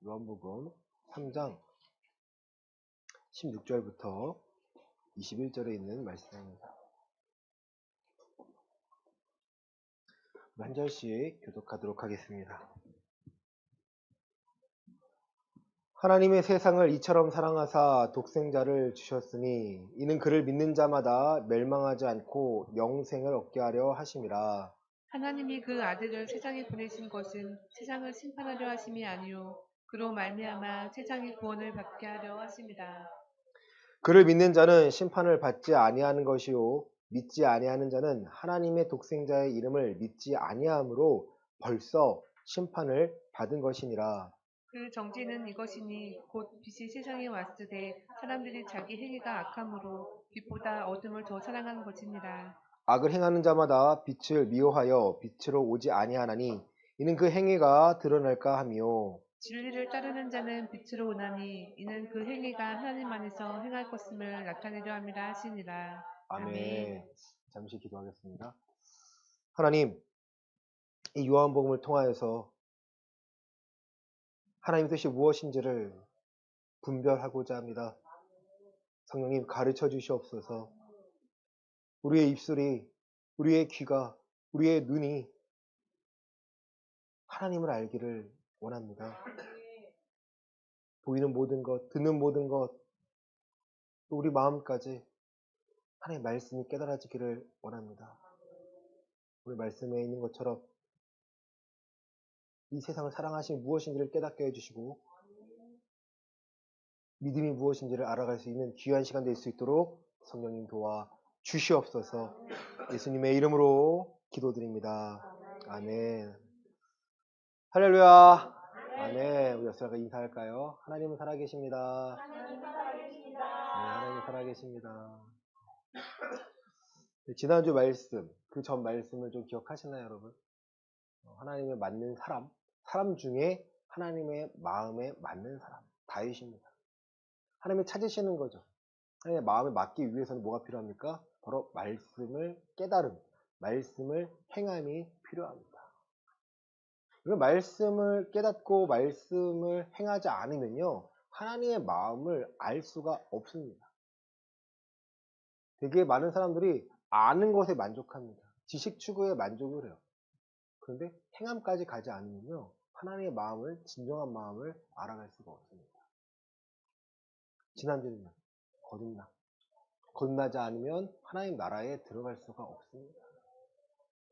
요한복음 3장 16절부터 21절에 있는 말씀입니다. 한 절씩 교독하도록 하겠습니다. 하나님의 세상을 이처럼 사랑하사 독생자를 주셨으니 이는 그를 믿는 자마다 멸망하지 않고 영생을 얻게 하려 하심이라. 하나님이 그 아들을 세상에 보내신 것은 세상을 심판하려 하심이 아니요 그로 말미암아 세상의 구원을 받게 하려 하심이라. 그를 믿는 자는 심판을 받지 아니하는 것이요 믿지 아니하는 자는 하나님의 독생자의 이름을 믿지 아니함으로 벌써 심판을 받은 것이니라. 그 정죄는 이것이니 곧 빛이 세상에 왔으되 사람들이 자기 행위가 악함으로 빛보다 어둠을 더 사랑한 것이니라. 악을 행하는 자마다 빛을 미워하여 빛으로 오지 아니하나니 이는 그 행위가 드러날까 함이요. 진리를 따르는 자는 빛으로 오나니 이는 그 행위가 하나님 안에서 행할 것임을 나타내려 함이라 하시니라. 아멘. 아멘. 잠시 기도하겠습니다. 하나님, 이 요한복음을 통하여서 하나님 뜻이 무엇인지를 분별하고자 합니다. 성령님 가르쳐 주시옵소서. 우리의 입술이, 우리의 귀가, 우리의 눈이 하나님을 알기를 원합니다. 보이는 모든 것, 듣는 모든 것, 또 우리 마음까지 하나님의 말씀이 깨달아지기를 원합니다. 오늘 말씀에 있는 것처럼 이 세상을 사랑하심이 무엇인지를 깨닫게 해주시고 믿음이 무엇인지를 알아갈 수 있는 귀한 시간 될 수 있도록 성령님 도와 주시옵소서. 예수님의 이름으로 기도드립니다. 아멘. 할렐루야. 아멘. 우리 역사가 인사할까요? 하나님은 살아계십니다. 네, 하나님은 살아계십니다. 지난주 말씀, 그 전 말씀을 좀 기억하시나요, 여러분? 하나님의 맞는 사람, 사람 중에 하나님의 마음에 맞는 사람, 다윗입니다. 하나님이 찾으시는 거죠. 하나님의 마음에 맞기 위해서는 뭐가 필요합니까? 바로 말씀을 깨달음, 말씀을 행함이 필요합니다. 그 말씀을 깨닫고 말씀을 행하지 않으면요, 하나님의 마음을 알 수가 없습니다. 되게 많은 사람들이 아는 것에 만족합니다. 지식 추구에 만족을 해요. 그런데 행함까지 가지 않으면요, 하나님의 마음을, 진정한 마음을 알아갈 수가 없습니다. 지난주는요, 거듭나. 거듭나지 않으면 하나님 나라에 들어갈 수가 없습니다.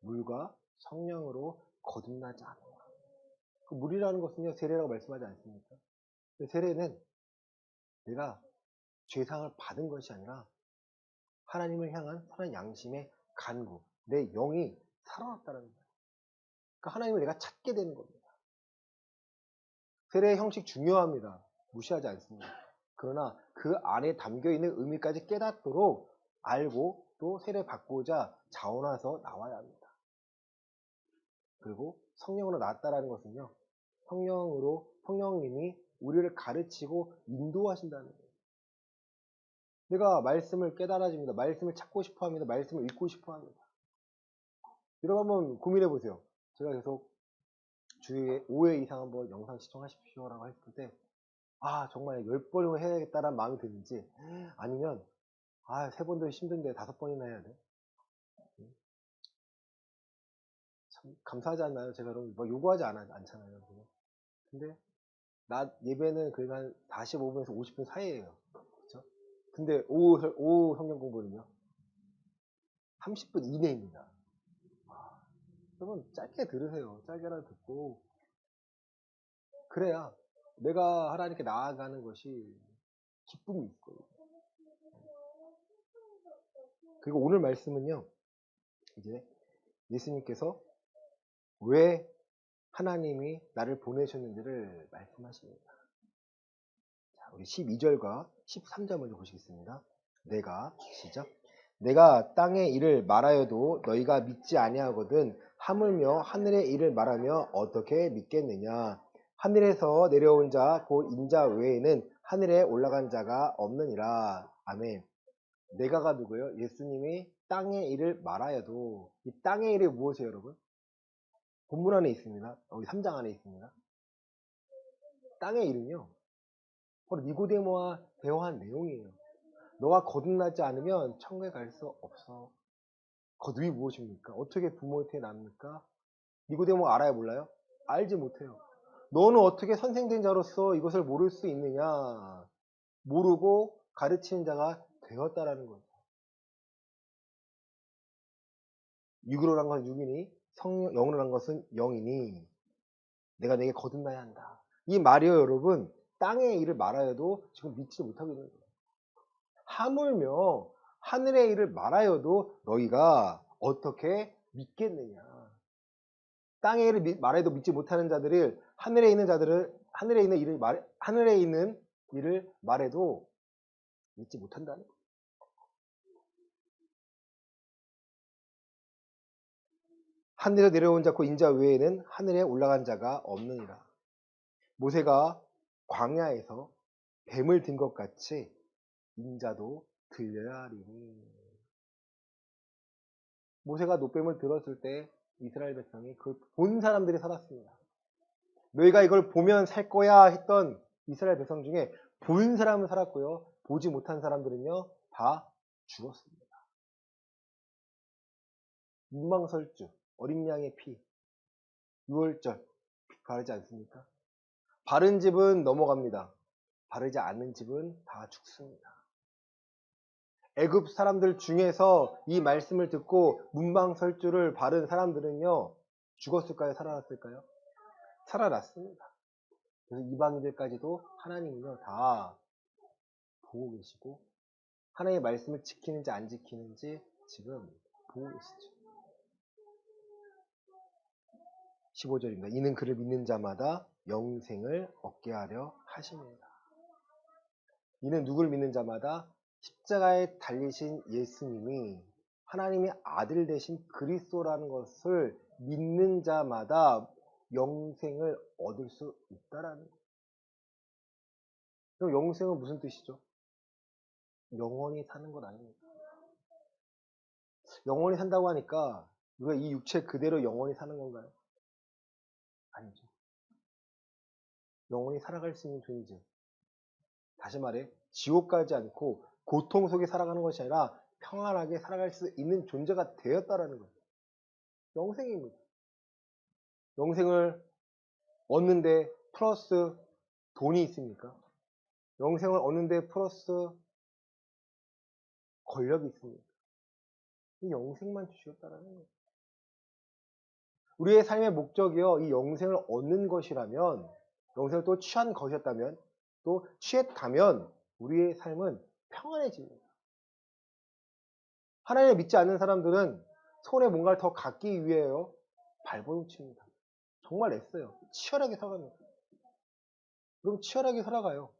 물과 성령으로 거듭나지 않아요. 그 물이라는 것은요, 세례라고 말씀하지 않습니까? 세례는 내가 죄상을 받은 것이 아니라 하나님을 향한 선한 양심의 간구, 내 영이 살아났다는 거예요. 그러니까 하나님을 내가 찾게 되는 겁니다. 세례의 형식 중요합니다. 무시하지 않습니다. 그러나 그 안에 담겨있는 의미까지 깨닫도록 알고 또 세례 받고자 자원해서 나와야 합니다. 그리고 성령으로 낳았다라는 것은요, 성령님이 우리를 가르치고 인도하신다는 거예요. 내가 말씀을 깨달아집니다. 말씀을 찾고 싶어 합니다. 말씀을 읽고 싶어 합니다. 여러분 한번 고민해 보세요. 제가 계속 주에 5회 이상 한번 영상 시청하십시오라고 했을 때, 정말 10번을 해야겠다라는 마음이 드는지, 아니면, 3번도 힘든데 5번이나 해야 돼. 참, 감사하지 않나요? 제가 여러분, 요구하지 않잖아요. 근데, 낮 예배는 그래도 한 45분에서 50분 사이에요. 그쵸? 근데 오후 성경 공부는요? 30분 이내입니다. 여러분, 짧게 들으세요. 짧게라도 듣고. 그래야 내가 하나님께 나아가는 것이 기쁨이 있어요. 그리고 오늘 말씀은요, 이제 예수님께서 왜 하나님이 나를 보내셨는지를 말씀하십니다. 자, 우리 12절과 13절 먼저 보시겠습니다. 시작. 내가 땅의 일을 말하여도 너희가 믿지 아니하거든 하물며 하늘의 일을 말하며 어떻게 믿겠느냐. 하늘에서 내려온 자 곧 인자 외에는 하늘에 올라간 자가 없느니라. 아멘. 내가가 누구예요? 예수님이 땅의 일을 말하여도, 이 땅의 일이 무엇이에요, 여러분? 본문 안에 있습니다. 여기 3장 안에 있습니다. 땅의 일은요, 바로 니고데모와 대화한 내용이에요. 너가 거듭나지 않으면 천국에 갈 수 없어. 거듭이 무엇입니까? 어떻게 부모의 태에 납니까? 니고데모 알아요, 몰라요? 알지 못해요. 너는 어떻게 선생된 자로서 이것을 모를 수 있느냐? 모르고 가르치는 자가 되었다라는 거죠. 육으로 난 것은 육이니 영으로 난 것은 영이니 내가 내게 거듭나야 한다. 이 말이요, 여러분, 땅의 일을 말하여도 지금 믿지 못하고 있는 거예요. 하물며 하늘의 일을 말하여도 너희가 어떻게 믿겠느냐. 땅의 일을 말해도 믿지 못하는 자들을 하늘에 있는 일을 말해도 믿지 못한다는 거예요. 하늘에서 내려온 자 곧 인자 외에는 하늘에 올라간 자가 없느니라. 모세가 광야에서 뱀을 든 것 같이 인자도 들려야 하리니. 모세가 노뱀을 들었을 때 이스라엘 백성이 그걸 본 사람들이 살았습니다. 너희가 이걸 보면 살 거야 했던 이스라엘 백성 중에 본 사람은 살았고요. 보지 못한 사람들은요, 다 죽었습니다. 문망설주, 어린 양의 피, 유월절 바르지 않습니까? 바른 집은 넘어갑니다. 바르지 않는 집은 다 죽습니다. 애굽 사람들 중에서 이 말씀을 듣고 문방설주를 바른 사람들은요, 죽었을까요? 살아났을까요? 살아났습니다. 그래서 이방인들까지도 하나님은요, 다 보고 계시고 하나님의 말씀을 지키는지 안 지키는지 지금 보고 계시죠. 15절입니다. 이는 그를 믿는 자마다 영생을 얻게 하려 하십니다. 이는 누굴 믿는 자마다 십자가에 달리신 예수님이 하나님의 아들 되신 그리스도라는 것을 믿는 자마다 영생을 얻을 수 있다라는 거예요. 그럼 영생은 무슨 뜻이죠? 영원히 사는 것 아닙니까? 영원히 산다고 하니까 우리가 이 육체 그대로 영원히 사는 건가요? 아니죠. 영원히 살아갈 수 있는 존재. 다시 말해 지옥 가지 않고 고통 속에 살아가는 것이 아니라 평안하게 살아갈 수 있는 존재가 되었다라는 거예요. 영생입니다. 영생을 얻는데 플러스 돈이 있습니까? 영생을 얻는데 플러스 권력이 있습니까? 이 영생만 주셨다라는 거예요. 우리의 삶의 목적이요, 이 영생을 얻는 것이라면, 영생을 또 취한 것이었다면, 또 취했다면 우리의 삶은 평안해집니다. 하나님을 믿지 않는 사람들은 손에 뭔가를 더 갖기 위해요, 발버둥칩니다. 정말 애써요. 치열하게 살아갑니다. 그럼 치열하게 살아가요.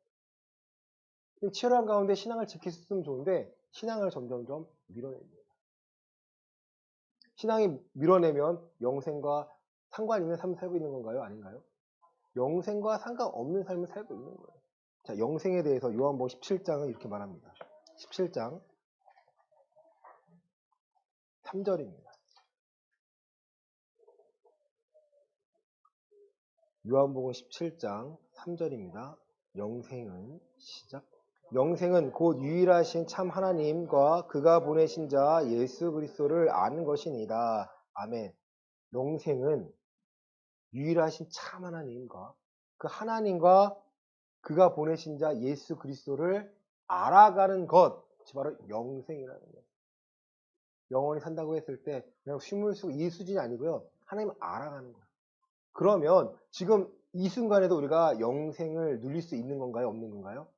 치열한 가운데 신앙을 지킬 수 있으면 좋은데 신앙을 점점점 밀어냅니다. 신앙이 밀어내면 영생과 상관 있는 삶을 살고 있는 건가요? 아닌가요? 영생과 상관없는 삶을 살고 있는 거예요. 자, 영생에 대해서 요한복음 17장은 이렇게 말합니다. 17장 3절입니다. 요한복음 17장 3절입니다. 영생은 곧 유일하신 참 하나님과 그가 보내신 자 예수 그리스도를 아는 것이니이다. 아멘. 영생은 유일하신 참 하나님과 그 하나님과 그가 보내신 자 예수 그리스도를 알아가는 것이 바로 영생이라는 거예요. 영원히 산다고 했을 때 그냥 쉬물수 이 수준이 아니고요. 하나님을 알아가는 거예요. 그러면 지금 이 순간에도 우리가 영생을 누릴 수 있는 건가요? 없는 건가요?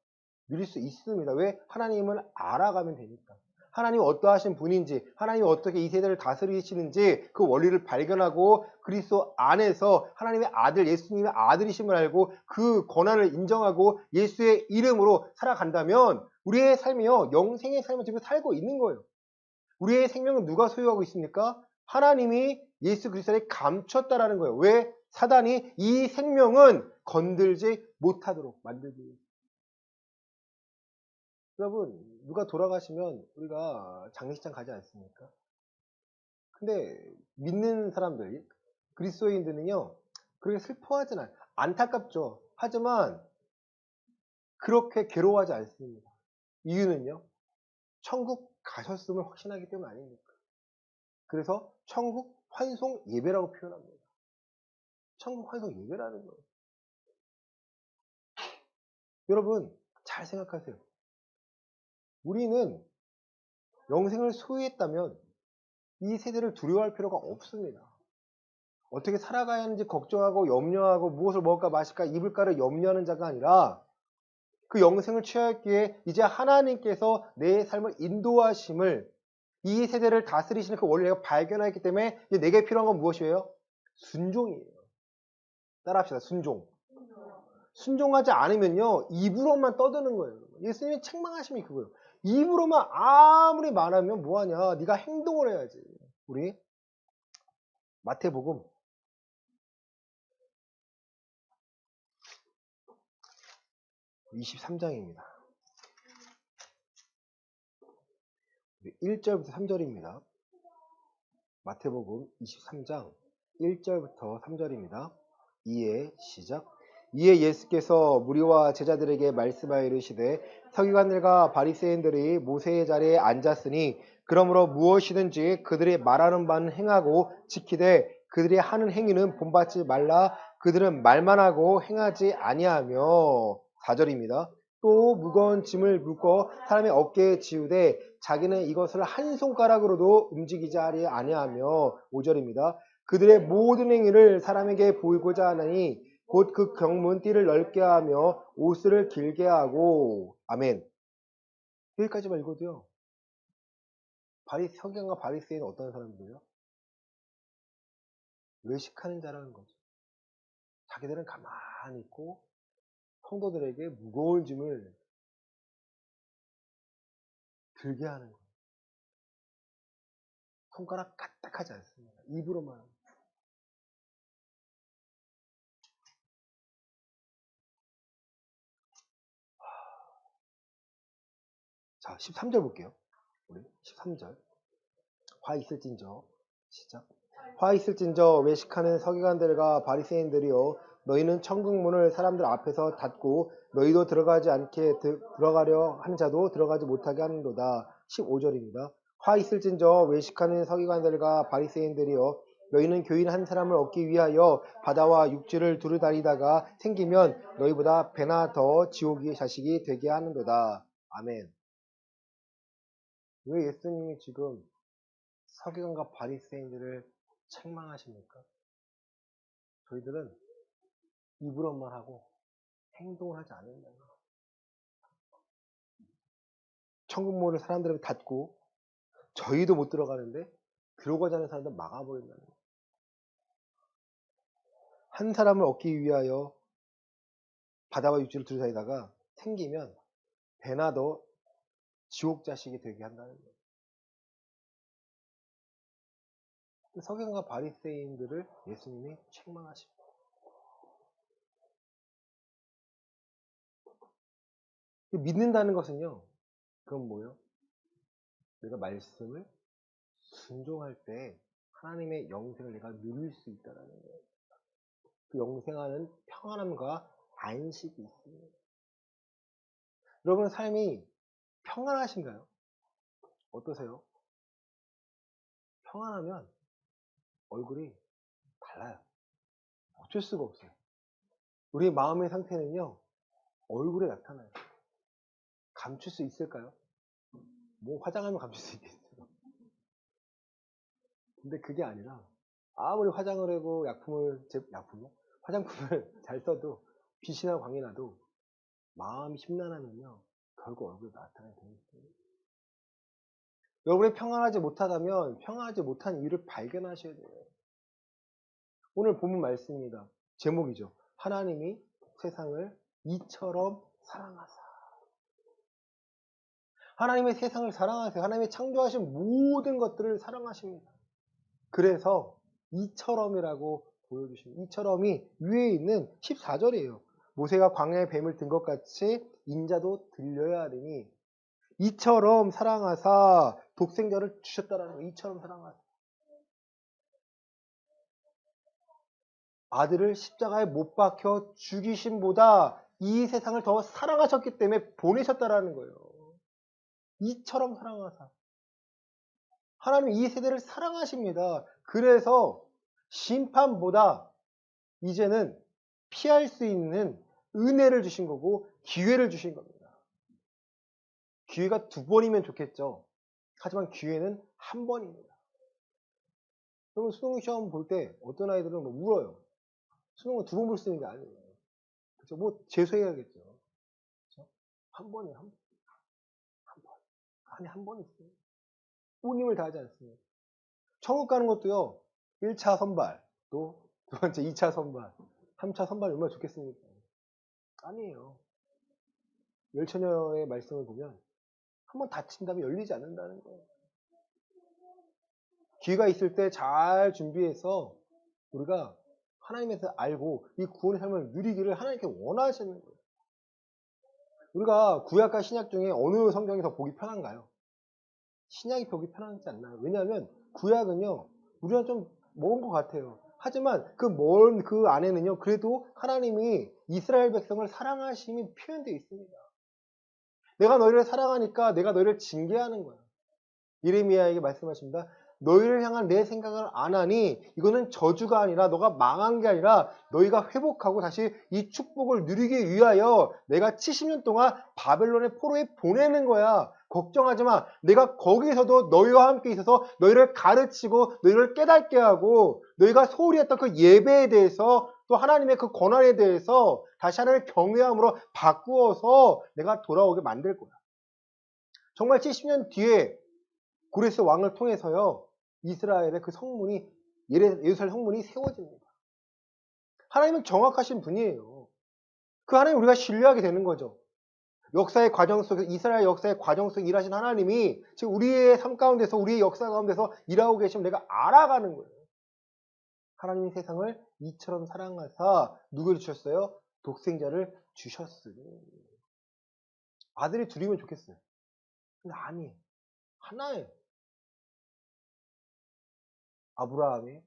누릴 수 있습니다. 왜? 하나님을 알아가면 되니까. 하나님이 어떠하신 분인지, 하나님이 어떻게 이 세대를 다스리시는지 그 원리를 발견하고 그리스도 안에서 하나님의 아들, 예수님의 아들이심을 알고 그 권한을 인정하고 예수의 이름으로 살아간다면 우리의 삶이요, 영생의 삶을 지금 살고 있는 거예요. 우리의 생명은 누가 소유하고 있습니까? 하나님이 예수 그리스도에 감췄다라는 거예요. 왜? 사단이 이 생명은 건들지 못하도록 만들기 위해서. 여러분, 누가 돌아가시면 우리가 장례식장 가지 않습니까? 근데 믿는 사람들, 그리스도인들은요, 그렇게 슬퍼하진 않아요. 안타깝죠. 하지만 그렇게 괴로워하지 않습니다. 이유는요. 천국 가셨음을 확신하기 때문 아닙니까? 그래서 천국 환송 예배라고 표현합니다. 천국 환송 예배라는 거예요. 여러분 잘 생각하세요. 우리는 영생을 소유했다면 이 세대를 두려워할 필요가 없습니다. 어떻게 살아가야 하는지 걱정하고 염려하고 무엇을 먹을까 마실까 입을까를 염려하는 자가 아니라 그 영생을 취하였기에 이제 하나님께서 내 삶을 인도하심을 이 세대를 다스리시는 그 원리를 발견했기 때문에 이제 내게 필요한 건 무엇이에요? 순종이에요. 따라합시다. 순종. 순종하지 않으면요. 입으로만 떠드는 거예요. 예수님이 책망하심이 그거예요. 입으로만 아무리 말하면 뭐하냐. 네가 행동을 해야지. 우리 마태복음 23장입니다. 1절부터 3절입니다. 마태복음 23장 1절부터 3절입니다. 이에 시작. 이에 예수께서 무리와 제자들에게 말씀하여 이르시되 서기관들과 바리새인들이 모세의 자리에 앉았으니 그러므로 무엇이든지 그들이 말하는 바는 행하고 지키되 그들이 하는 행위는 본받지 말라. 그들은 말만 하고 행하지 아니하며 4절입니다. 또 무거운 짐을 묶어 사람의 어깨에 지우되 자기는 이것을 한 손가락으로도 움직이지 아니하며 5절입니다. 그들의 모든 행위를 사람에게 보이고자 하나니 곧 그 경문 띠를 넓게 하며 옷을 길게 하고 아멘. 여기까지만 읽어도요. 서기관과 바리새인은 어떤 사람들이에요? 외식하는 자라는 거죠. 자기들은 가만히 있고 성도들에게 무거운 짐을 들게 하는 거예요. 손가락 까딱하지 않습니다. 입으로만. 자, 13절 볼게요. 우리 13절. 화 있을진저. 시작. 화 있을진저 외식하는 서기관들과 바리새인들이여 너희는 천국문을 사람들 앞에서 닫고 너희도 들어가지 않게 들어가려 하는 자도 들어가지 못하게 하는도다. 15절입니다. 화 있을진저 외식하는 서기관들과 바리새인들이여 너희는 교인 한 사람을 얻기 위하여 바다와 육지를 두루 다니다가 생기면 너희보다 배나 더 지옥의 자식이 되게 하는도다. 아멘. 왜 예수님이 지금 서기관과 바리새인들을 책망하십니까? 저희들은 입으로만 하고 행동을 하지 않는다. 천국문을 사람들에게 닫고 저희도 못 들어가는데 들어가지 않는 사람들 막아버린다는 거예요. 한 사람을 얻기 위하여 바다와 육지를 두루다니다가 생기면 배나 더 지옥 자식이 되게 한다는 거예요. 서기관과 바리새인들을 예수님이 책망하십니다. 믿는다는 것은요. 그건 뭐예요? 내가 말씀을 순종할 때 하나님의 영생을 내가 누릴 수 있다는 거예요. 그 영생하는 평안함과 안식이 있습니다. 여러분 삶이 평안하신가요? 어떠세요? 평안하면 얼굴이 달라요. 어쩔 수가 없어요. 우리 마음의 상태는요. 얼굴에 나타나요. 감출 수 있을까요? 뭐 화장하면 감출 수 있겠어요. 근데 그게 아니라 아무리 화장을 하고 화장품을 잘 써도 빛이나 광이 나도 마음이 심란하면요. 결국 얼굴에 나타나게 되어 있어요. 여러분이 평안하지 못하다면 평안하지 못한 이유를 발견하셔야 돼요. 오늘 본문 말씀입니다. 제목이죠. 하나님이 세상을 이처럼 사랑하사. 하나님의 세상을 사랑하세요. 하나님이 창조하신 모든 것들을 사랑하십니다. 그래서 이처럼이라고 보여주십니다. 이처럼이 위에 있는 14절이에요. 모세가 광야에 뱀을 든 것 같이 인자도 들려야 하리니 이처럼 사랑하사 독생자를 주셨다라는 거. 이처럼 사랑하사. 아들을 십자가에 못 박혀 죽이심보다 이 세상을 더 사랑하셨기 때문에 보내셨다라는 거예요. 이처럼 사랑하사. 하나님 이 세대를 사랑하십니다. 그래서 심판보다 이제는 피할 수 있는 은혜를 주신 거고 기회를 주신 겁니다. 기회가 2번이면 좋겠죠. 하지만 기회는 1번입니다. 그러면 수능 시험 볼 때 어떤 아이들은 뭐 울어요. 수능은 2번 볼 수 있는 게 아니에요. 그렇죠? 뭐 재수해야겠죠. 그렇죠? 1번이에요. 한 번. 안에 1번 있어요. 온 힘을 다하지 않습니다. 천국 가는 것도요. 1차 선발, 또 2번째 2차 선발, 3차 선발 얼마나 좋겠습니까? 아니에요. 열처녀의 말씀을 보면 한번 닫힌 다음에 열리지 않는다는 거예요. 기회가 있을 때 잘 준비해서 우리가 하나님에서 알고 이 구원의 삶을 누리기를 하나님께 원하시는 거예요. 우리가 구약과 신약 중에 어느 성경이 더 보기 편한가요? 신약이 보기 편하지 않나요? 왜냐하면 구약은요, 우리가 좀 먼 것 같아요. 하지만 그 먼 그 안에는요, 그래도 하나님이 이스라엘 백성을 사랑하심이 표현되어 있습니다. 내가 너희를 사랑하니까 내가 너희를 징계하는 거야. 예레미야에게 말씀하십니다. 너희를 향한 내 생각을 안 하니 이거는 저주가 아니라 너가 망한 게 아니라 너희가 회복하고 다시 이 축복을 누리기 위하여 내가 70년 동안 바벨론의 포로에 보내는 거야. 걱정하지 마. 내가 거기서도 너희와 함께 있어서 너희를 가르치고 너희를 깨닫게 하고 너희가 소홀히 했던 그 예배에 대해서 또 하나님의 그 권한에 대해서 다시 하나님을 경외함으로 바꾸어서 내가 돌아오게 만들 거야. 정말 70년 뒤에 고레스 왕을 통해서요, 이스라엘의 그 성문이, 예루살렘 성문이 세워집니다. 하나님은 정확하신 분이에요. 그 하나님 우리가 신뢰하게 되는 거죠. 역사의 과정 속에서, 이스라엘 역사의 과정 속에 일하신 하나님이 지금 우리의 삶 가운데서, 우리의 역사 가운데서 일하고 계시면 내가 알아가는 거예요. 하나님이 세상을 이처럼 사랑하사 누구를 주셨어요? 독생자를 주셨으니. 아들이 둘이면 좋겠어요. 근데 아니에요. 하나예요. 아브라함의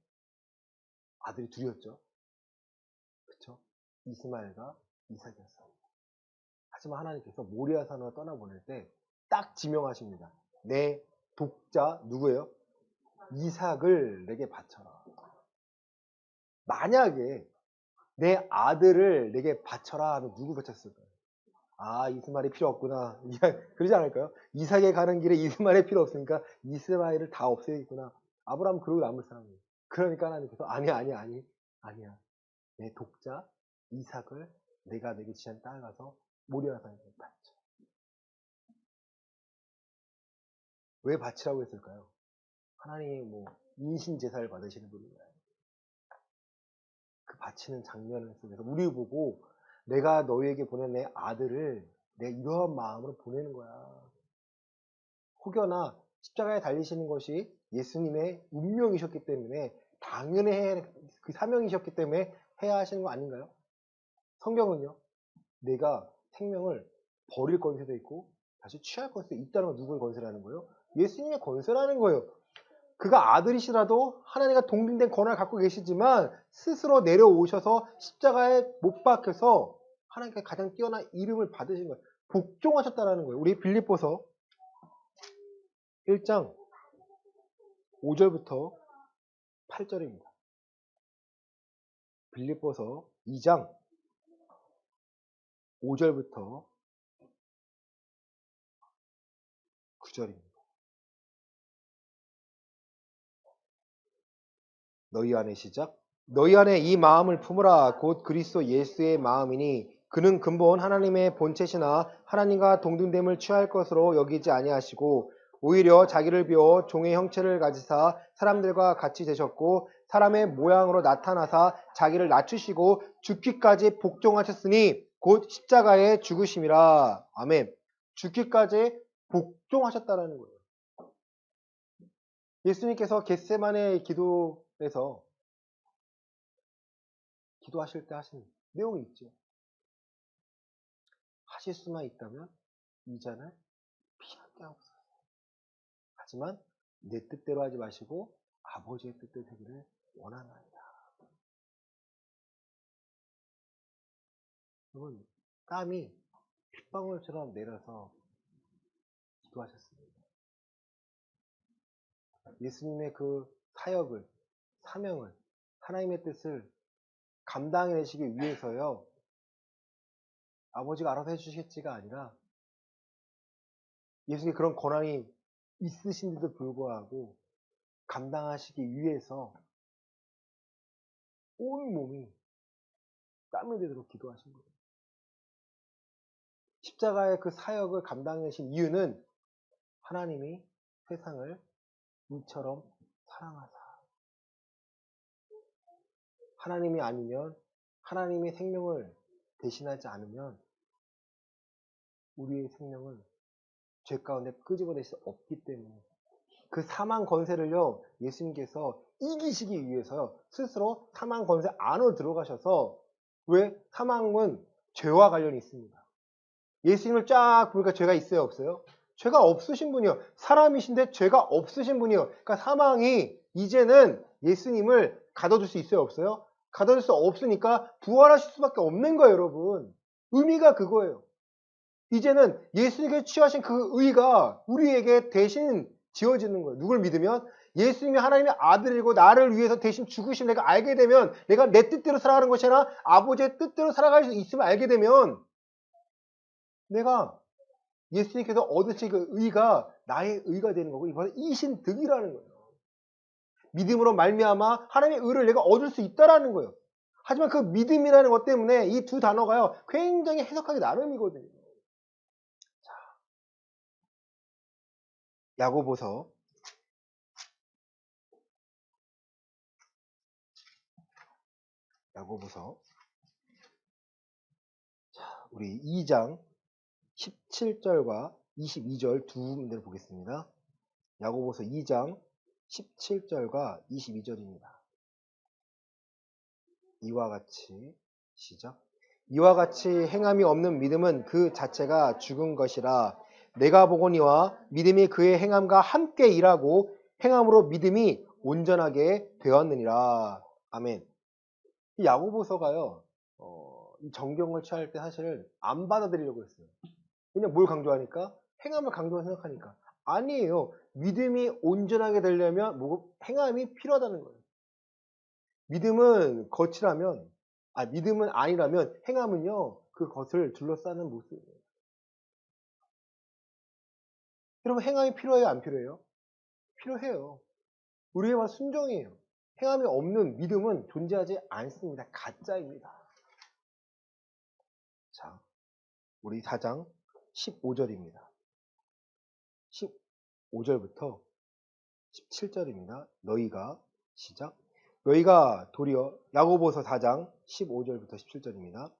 아들이 둘이었죠. 그쵸? 이스마엘과 이삭이었어요. 하지만 하나님께서 모리아 산으로 떠나보낼 때 딱 지명하십니다. 내 독자 누구예요? 이삭을 내게 바쳐라. 만약에 내 아들을 내게 바쳐라 하면 누구 바쳤을까요? 아, 이스마엘이 필요 없구나. 그러지 않을까요? 이삭에 가는 길에 이스마엘이 필요 없으니까 이스마엘을 다 없애겠구나. 아브라함은 그러고 남을 사람이에요. 그러니까 하나님께서 아니야. 내 독자 이삭을 내가 내게 지한 땅에 가서 모리아 산에 바쳐. 왜 바치라고 했을까요? 하나님이 뭐 인신 제사를 받으시는 분인가요? 그 바치는 장면 속에서 우리 보고 내가 너희에게 보낸 내 아들을 내 이러한 마음으로 보내는 거야. 혹여나 십자가에 달리시는 것이 예수님의 운명이셨기 때문에 당연히 그 사명이셨기 때문에 해야 하시는 거 아닌가요? 성경은요, 내가 생명을 버릴 권세도 있고 다시 취할 권세도 있다는 건 누구의 권세라는 거예요? 예수님의 권세라는 거예요. 그가 아들이시라도 하나님과 동등된 권한을 갖고 계시지만 스스로 내려오셔서 십자가에 못 박혀서 하나님께 가장 뛰어난 이름을 받으신 거예요. 복종하셨다는 거예요. 우리 빌립보서 1장 5절부터 8절입니다. 빌립보서 2장 5절부터 9절입니다. 너희 안에 시작. 너희 안에 이 마음을 품으라. 곧 그리스도 예수의 마음이니 그는 근본 하나님의 본체시나 하나님과 동등됨을 취할 것으로 여기지 아니하시고 오히려 자기를 비워 종의 형체를 가지사 사람들과 같이 되셨고 사람의 모양으로 나타나사 자기를 낮추시고 죽기까지 복종하셨으니 곧 십자가에 죽으심이라. 아멘. 죽기까지 복종하셨다는 거예요. 예수님께서 겟세마네 기도에서 기도하실 때 하신 내용이 있죠. 하실 수만 있다면 이 잔을 피하게 하옵소서. 하지만 내 뜻대로 하지 마시고 아버지의 뜻대로 되기를 원하나이다. 여러분, 땀이 핏방울처럼 내려서 기도하셨습니다. 예수님의 그 사역을, 사명을, 하나님의 뜻을 감당해내시기 위해서요, 아버지가 알아서 해주시겠지가 아니라 예수님이 그런 권한이 있으신데도 불구하고 감당하시기 위해서 온 몸이 땀을 내도록 기도하신 거예요. 십자가의 그 사역을 감당하신 이유는 하나님이 세상을 이처럼 사랑하사. 하나님이 아니면, 하나님의 생명을 대신하지 않으면 우리의 생명을 죄 가운데 끄집어낼 수 없기 때문에 그 사망 권세를요, 예수님께서 이기시기 위해서요, 스스로 사망 권세 안으로 들어가셔서, 왜? 사망은 죄와 관련이 있습니다. 예수님을 쫙 보니까 죄가 있어요, 없어요? 죄가 없으신 분이요. 사람이신데 죄가 없으신 분이요. 그러니까 사망이 이제는 예수님을 가둬둘 수 있어요, 없어요? 가둬둘 수 없으니까 부활하실 수밖에 없는 거예요, 여러분. 의미가 그거예요. 이제는 예수님께 취하신 그 의가 우리에게 대신 지어지는 거예요. 누굴 믿으면? 예수님이 하나님의 아들이고 나를 위해서 대신 죽으신 내가 알게 되면, 내가 내 뜻대로 살아가는 것이 아니라 아버지의 뜻대로 살아갈 수 있음을 알게 되면, 내가 예수님께서 얻으신 그 의가 나의 의가 되는 거고, 이번에 이신득이라는 거예요. 믿음으로 말미암아 하나님의 의를 내가 얻을 수 있다라는 거예요. 하지만 그 믿음이라는 것 때문에 이 두 단어가요, 굉장히 해석하기 나름이거든요. 야고보서 우리 2장 17절과 22절 두 문제를 보겠습니다. 야고보서 2장 17절과 22절입니다. 이와 같이 시작. 이와 같이 행함이 없는 믿음은 그 자체가 죽은 것이라. 내가 보거니와 믿음이 그의 행함과 함께 일하고 행함으로 믿음이 온전하게 되었느니라. 아멘. 이 야고보서가요, 이 정경을 취할 때 사실 안 받아들이려고 했어요. 그냥 뭘 강조하니까? 행함을 강조해서 생각하니까. 아니에요. 믿음이 온전하게 되려면 행함이 필요하다는 거예요. 믿음은 거치라면, 믿음은 아니라면 행함은요, 그 것을 둘러싸는 모습이에요. 여러분, 행함이 필요해요, 안 필요해요? 필요해요. 우리의 말 순종이에요. 행함이 없는 믿음은 존재하지 않습니다. 가짜입니다. 자, 우리 4장 15절입니다. 15절부터 17절입니다. 너희가 시작. 너희가 도리어 야고보서 4장 15절부터 17절입니다.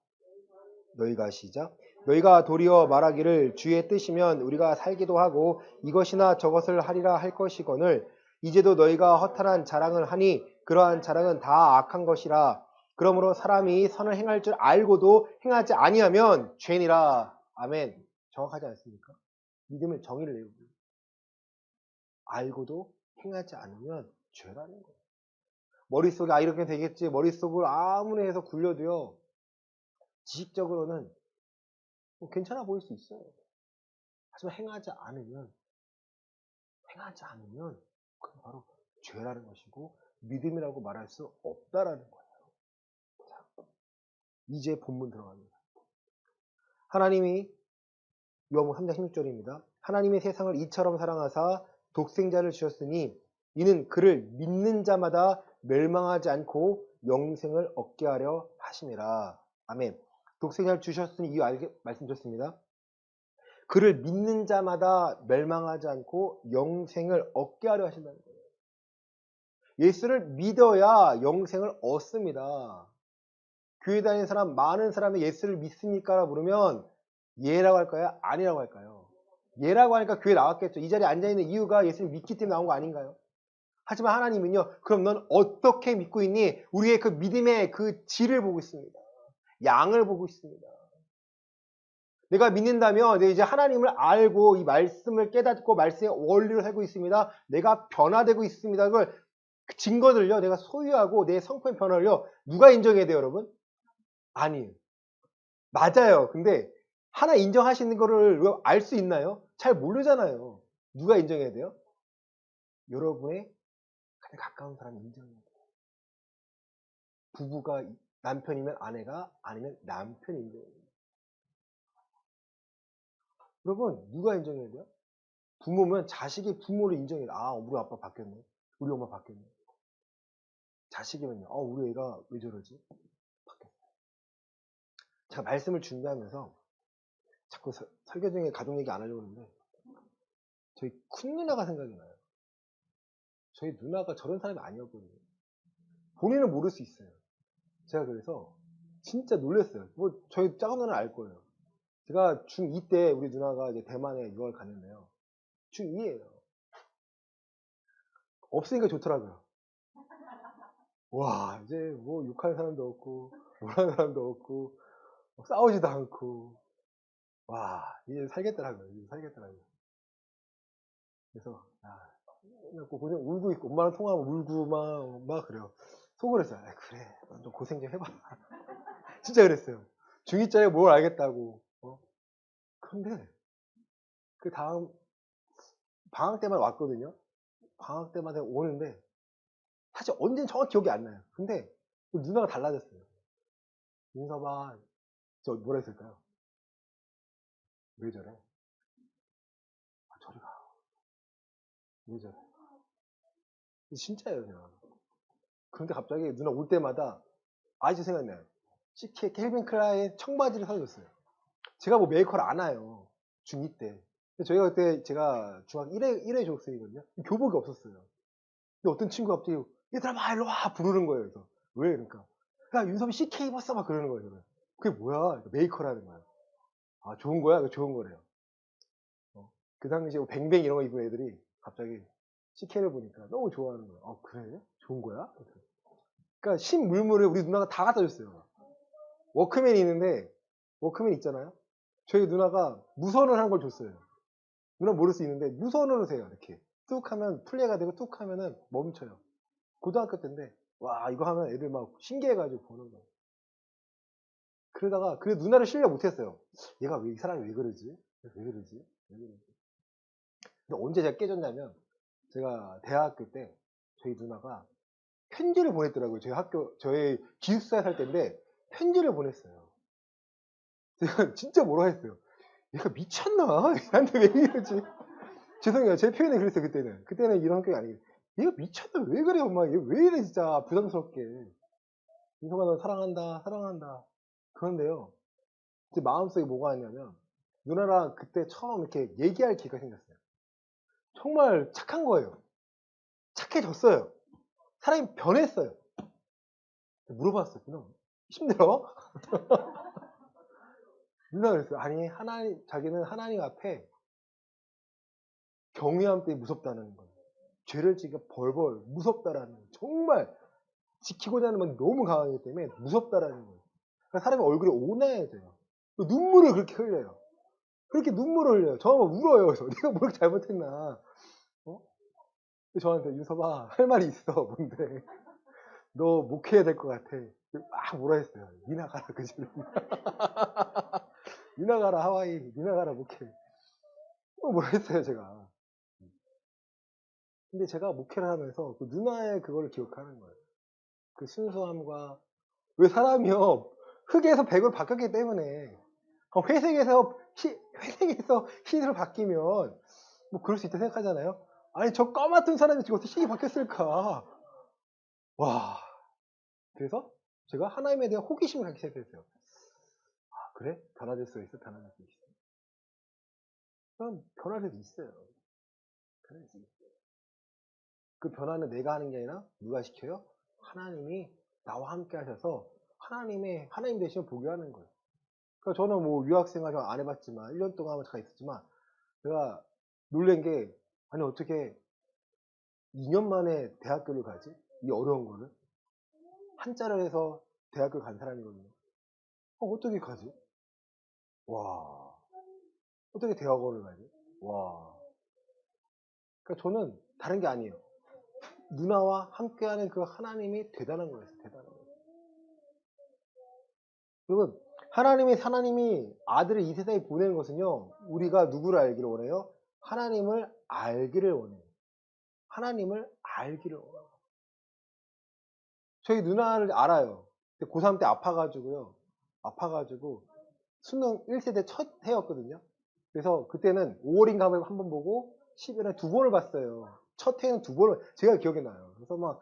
너희가 시작. 너희가 도리어 말하기를 주의 뜻이면 우리가 살기도 하고 이것이나 저것을 하리라 할 것이거늘 이제도 너희가 허탄한 자랑을 하니 그러한 자랑은 다 악한 것이라. 그러므로 사람이 선을 행할 줄 알고도 행하지 아니하면 죄니라. 아멘. 정확하지 않습니까? 믿음의 정의를 내고 알고도 행하지 않으면 죄라는 거예요. 머릿속에 이렇게 되겠지, 머릿속을 아무리 해서 굴려도요, 지식적으로는 괜찮아 보일 수 있어요. 하지만 행하지 않으면 그건 바로 죄라는 것이고 믿음이라고 말할 수 없다라는 거예요. 자, 이제 본문 들어갑니다. 하나님이 요한복음 3장 16절입니다. 하나님이 세상을 이처럼 사랑하사 독생자를 주셨으니 이는 그를 믿는 자마다 멸망하지 않고 영생을 얻게 하려 하심이라. 아멘. 독생자를 주셨으니 이유 말씀드렸습니다. 그를 믿는 자마다 멸망하지 않고 영생을 얻게 하려 하신다는 거예요. 예수를 믿어야 영생을 얻습니다. 교회 다니는 사람, 많은 사람이 예수를 믿습니까? 라고 물으면 예라고 할까요? 아니라고 할까요? 예라고 하니까 교회 나왔겠죠. 이 자리에 앉아있는 이유가 예수를 믿기 때문에 나온 거 아닌가요? 하지만 하나님은요, 그럼 넌 어떻게 믿고 있니? 우리의 그 믿음의 그 질을 보고 있습니다. 양을 보고 있습니다. 내가 믿는다면 이제 하나님을 알고 이 말씀을 깨닫고 말씀의 원리를 살고 있습니다. 내가 변화되고 있습니다. 그걸 증거들요, 내가 소유하고 내 성품의 변화를요, 누가 인정해야 돼요, 여러분? 아니에요. 맞아요. 근데 하나 인정하시는 거를 알 수 있나요? 잘 모르잖아요. 누가 인정해야 돼요? 여러분의 가장 가까운 사람이 인정해야 돼요. 부부가 남편이면 아내가, 아니면 남편이 인정해야 돼요. 여러분 누가 인정해야 돼요? 부모면 자식이 부모를 인정해야 돼요. 아, 우리 아빠 바뀌었네. 우리 엄마 바뀌었네. 자식이면요. 우리 애가 왜 저러지? 바뀌었어요. 제가 말씀을 준비하면서 자꾸 설교 중에 가족 얘기 안 하려고 했는데 저희 큰 누나가 생각이 나요. 저희 누나가 저런 사람이 아니었거든요. 본인은 모를 수 있어요. 제가 그래서 진짜 놀랐어요. 뭐 저희 작은 누나는 알 거예요. 제가 중2 때 우리 누나가 이제 대만에 유학을 갔는데요. 중2예요. 없으니까 좋더라고요. 와, 이제 뭐 욕하는 사람도 없고 뭐라는 사람도 없고 싸우지도 않고 와, 이제 살겠더라고요. 이제 살겠더라고요. 그래서 맨날 고생 울고 있고 엄마랑 통화하면 울고 막 그래요. 속으로 했어요. 그래, 넌 좀 고생 좀 해봐. 진짜 그랬어요. 중2짜리 뭘 알겠다고. 근데 그 다음 방학 때만 왔거든요. 방학 때마다 오는데 사실 언제는 정확히 기억이 안 나요. 근데 누나가 달라졌어요. 윤서봐, 저 뭐라 했을까요? 왜 저래? 저리 가. 왜 저래? 진짜예요, 제가. 그런데 갑자기 누나 올 때마다 아직도 생각나요. CK 켈빈 클라인 청바지를 사줬어요. 제가 뭐 메이커를 안 와요. 중2 때. 저희가 그때 제가 중학교 1회 졸업생이거든요. 교복이 없었어요. 근데 어떤 친구가 갑자기 얘들아 막 일로 와 부르는 거예요. 그래서 왜? 그러니까 야 윤섭이 CK 입었어 막 그러는 거예요. 저는. 그게 뭐야? 그러니까 메이커라는 거야. 아, 좋은 거야? 좋은 거래요. 그 당시에 뭐 뱅뱅 이런 거 입은 애들이 갑자기 CK를 보니까 너무 좋아하는 거예요. 그래? 좋은 거야? 그러니까 신물물을 우리 누나가 다 갖다 줬어요. 워크맨이 있는데 워크맨 있잖아요. 저희 누나가 무선을 한 걸 줬어요. 누나 모를 수 있는데 무선으로 세요. 이렇게 뚝 하면 플레이가 되고 뚝 하면은 멈춰요. 고등학교 때인데 와, 이거 하면 애들 막 신기해가지고 보는 거예요. 그러다가 그 누나를 신뢰 못했어요. 얘가 왜 이 사람이 왜 그러지? 왜 그러지? 왜 그러지? 근데 언제 제가 깨졌냐면 제가 대학교 때 저희 누나가 편지를 보냈더라고요. 저희 학교 저희 기숙사에 살 때인데 편지를 보냈어요. 제가 진짜 뭐라 했어요. 얘가 미쳤나? 얘한테 왜 이러지? 죄송해요. 제 표현이 그랬어요. 그때는 이런 성격이 아니에요. 얘가 미쳤나? 왜 그래 엄마? 얘 왜 이래 진짜 부담스럽게. 민서가 너 사랑한다 사랑한다. 그런데요, 제 마음속에 뭐가 있냐면 누나랑 그때 처음 이렇게 얘기할 기회가 생겼어요. 정말 착한 거예요. 착해졌어요. 사람이 변했어요. 물어봤어요. 누나 힘들어? 누나가 그랬어요. 아니 자기는 하나님 앞에 경외함 때문에 무섭다는 거예요. 죄를 지가 벌벌 무섭다라는 거예요. 정말 지키고자 하는 마음이 너무 강하기 때문에 무섭다라는 거예요. 그러니까 사람이 얼굴이 온화해져요. 눈물을 그렇게 흘려요. 그렇게 눈물을 흘려요. 저만 울어요. 그래서 내가 뭘 잘못했나. 어? 저한테 윤서봐 할 말이 있어. 뭔데? 너 목회해야 될 것 같아. 막 뭐라 했어요. 니나 가라 그지? 니나 가라 하와이. 니나 가라 목회. 뭐라 했어요 제가. 근데 제가 목회를 하면서 그 누나의 그걸 기억하는 거예요. 그 순수함과 왜 사람이요 흙에서 백으로 바뀌었기 때문에 회색에서 흰으로 바뀌면 뭐 그럴 수 있다 생각하잖아요. 아니 저 까맣던 사람이 지금 어떻게 흰이 바뀌었을까? 와, 그래서 제가 하나님에 대한 호기심을 갖기 시작했어요. 그래? 변화될 수 있어? 변화될 수 있어. 그럼 변화될 수 있어요. 변화될 수 있어요. 그 변화는 내가 하는 게 아니라 누가 시켜요? 하나님이 나와 함께 하셔서 하나님 대신 보게 하는 거예요. 그러니까 저는 뭐 유학생활 안 해봤지만 1년 동안 잠깐 있었지만 제가 놀란 게 아니 어떻게 2년 만에 대학교를 가지? 이 어려운 거를 한자를 해서 대학교 간 사람이거든요. 어떻게 가지? 와, 어떻게 대학원을 가지? 와. 그러니까 저는 다른 게 아니에요. 누나와 함께하는 그 하나님이 대단한 거였어요. 대단한 거예요. 여러분, 하나님이 아들을 이 세상에 보내는 것은요, 우리가 누구를 알기를 원해요? 하나님을 알기를 원해요. 하나님을 알기를 원해요. 저희 누나를 알아요. 고3 때 아파가지고 수능 1세대 첫 해였거든요. 그래서 그때는 5월인가 한 번 보고 10일에 2번을 봤어요. 첫 해는 2번을 제가 기억이 나요. 그래서 막